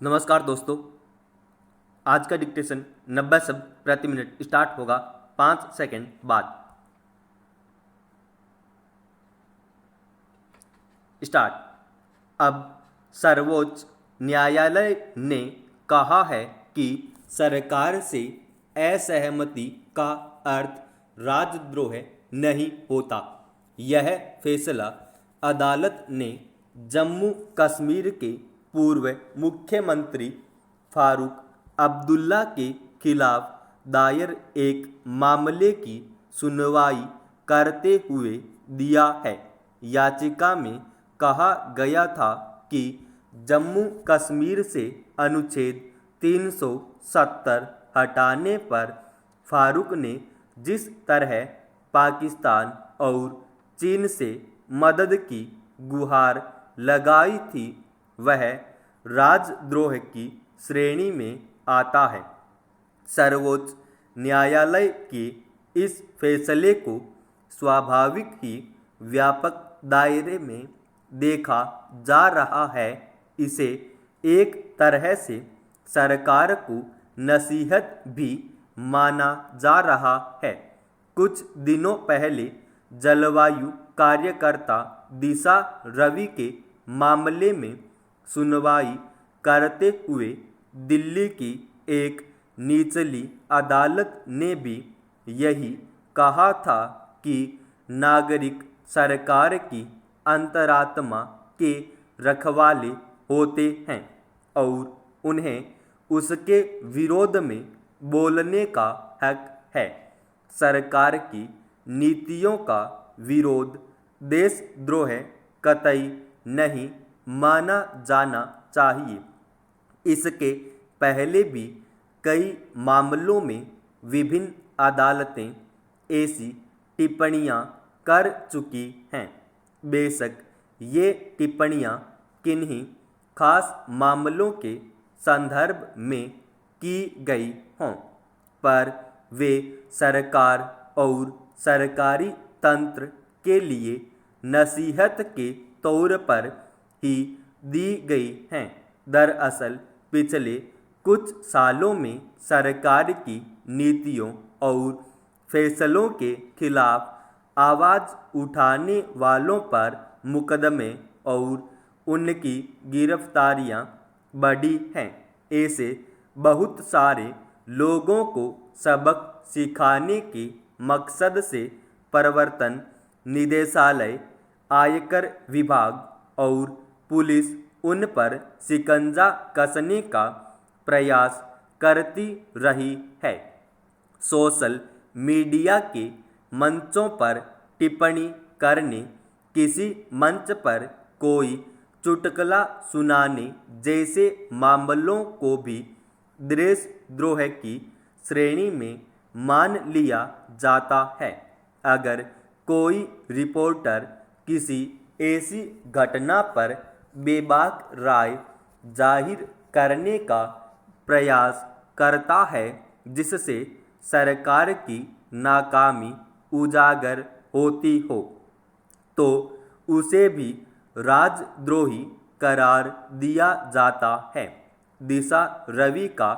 नमस्कार दोस्तों। आज का डिक्टेशन 90 शब्द प्रति मिनट स्टार्ट होगा 5 सेकंड बाद। स्टार्ट। अब सर्वोच्च न्यायालय ने कहा है कि सरकार से असहमति का अर्थ राजद्रोह नहीं होता। यह फैसला अदालत ने जम्मू कश्मीर के पूर्व मुख्यमंत्री फारूक अब्दुल्ला के खिलाफ दायर एक मामले की सुनवाई करते हुए दिया है। याचिका में कहा गया था कि जम्मू कश्मीर से अनुच्छेद 370 हटाने पर फारूक ने जिस तरह पाकिस्तान और चीन से मदद की गुहार लगाई थी वह राजद्रोह की श्रेणी में आता है। सर्वोच्च न्यायालय के इस फैसले को स्वाभाविक ही व्यापक दायरे में देखा जा रहा है। इसे एक तरह से सरकार को नसीहत भी माना जा रहा है। कुछ दिनों पहले जलवायु कार्यकर्ता दिशा रवि के मामले में सुनवाई करते हुए दिल्ली की एक निचली अदालत ने भी यही कहा था कि नागरिक सरकार की अंतरात्मा के रखवाले होते हैं और उन्हें उसके विरोध में बोलने का हक है। सरकार की नीतियों का विरोध देशद्रोह कतई नहीं माना जाना चाहिए। इसके पहले भी कई मामलों में विभिन्न अदालतें ऐसी टिप्पणियां कर चुकी हैं। बेशक ये टिप्पणियां किन्हीं खास मामलों के संदर्भ में की गई हों, पर वे सरकार और सरकारी तंत्र के लिए नसीहत के तौर पर ही दी गई हैं। दरअसल पिछले कुछ सालों में सरकार की नीतियों और फैसलों के खिलाफ आवाज़ उठाने वालों पर मुकदमे और उनकी गिरफ्तारियां बढ़ी हैं। ऐसे बहुत सारे लोगों को सबक सिखाने के मकसद से प्रवर्तन निदेशालय, आयकर विभाग और पुलिस उन पर शिकंजा कसने का प्रयास करती रही है। सोशल मीडिया के मंचों पर टिप्पणी करने, किसी मंच पर कोई चुटकुला सुनाने जैसे मामलों को भी देशद्रोह की श्रेणी में मान लिया जाता है। अगर कोई रिपोर्टर किसी ऐसी घटना पर बेबाक राय जाहिर करने का प्रयास करता है जिससे सरकार की नाकामी उजागर होती हो, तो उसे भी राजद्रोही करार दिया जाता है। दिशा रवि का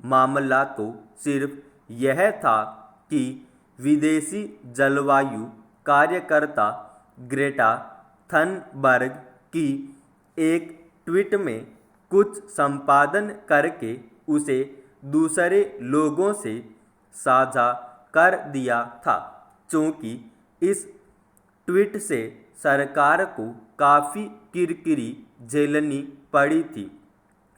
मामला तो सिर्फ यह था कि विदेशी जलवायु कार्यकर्ता ग्रेटा थनबर्ग की एक ट्वीट में कुछ संपादन करके उसे दूसरे लोगों से साझा कर दिया था। चूँकि इस ट्वीट से सरकार को काफ़ी किरकिरी झेलनी पड़ी थी,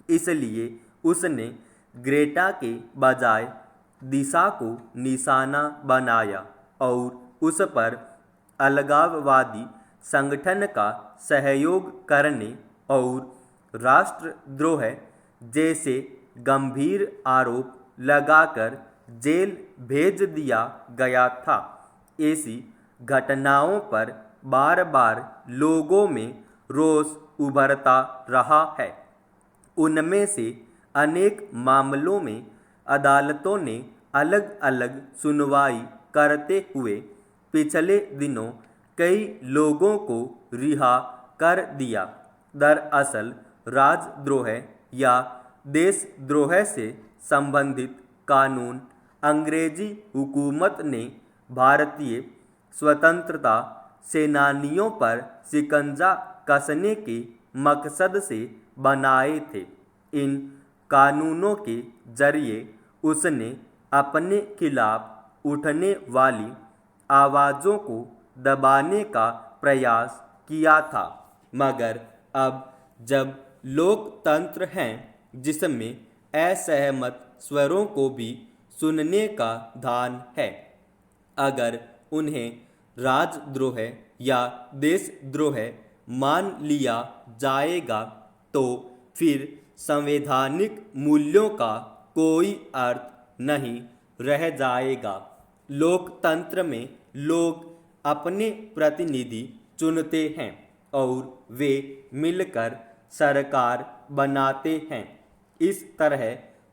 इसलिए उसने ग्रेटा के बजाय दिशा को निशाना बनाया और उस पर अलगाववादी संगठन का सहयोग करने और राष्ट्रद्रोह जैसे गंभीर आरोप लगाकर जेल भेज दिया गया था। ऐसी घटनाओं पर बार बार लोगों में रोष उभरता रहा है। उनमें से अनेक मामलों में अदालतों ने अलग अलग सुनवाई करते हुए पिछले दिनों कई लोगों को रिहा कर दिया। दरअसल राजद्रोह या देशद्रोह से संबंधित कानून अंग्रेजी हुकूमत ने भारतीय स्वतंत्रता सेनानियों पर शिकंजा कसने के मकसद से बनाए थे। इन कानूनों के जरिए उसने अपने खिलाफ उठने वाली आवाज़ों को दबाने का प्रयास किया था। मगर अब जब लोकतंत्र हैं जिसमें असहमत स्वरों को भी सुनने का धान है, अगर उन्हें राजद्रोह या देशद्रोह मान लिया जाएगा तो फिर संवैधानिक मूल्यों का कोई अर्थ नहीं रह जाएगा। लोकतंत्र में लोग अपने प्रतिनिधि चुनते हैं और वे मिलकर सरकार बनाते हैं। इस तरह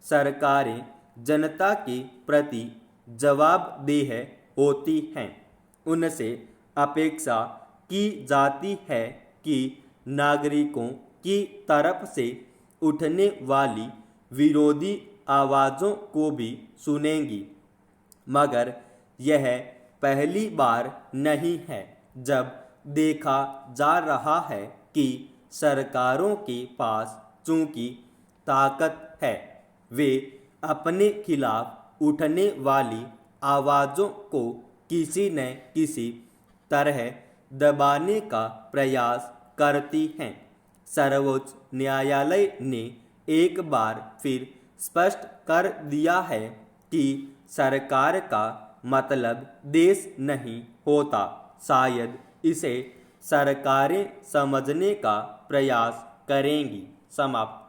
सरकारें जनता के प्रति जवाबदेह होती हैं। उनसे अपेक्षा की जाती है कि नागरिकों की तरफ से उठने वाली विरोधी आवाज़ों को भी सुनेंगी। मगर यह पहली बार नहीं है जब देखा जा रहा है कि सरकारों के पास चूंकि ताकत है, वे अपने खिलाफ उठने वाली आवाज़ों को किसी न किसी तरह दबाने का प्रयास करती हैं। सर्वोच्च न्यायालय ने एक बार फिर स्पष्ट कर दिया है कि सरकार का मतलब देश नहीं होता। शायद इसे सरकारें समझने का प्रयास करेंगी। समाप्त।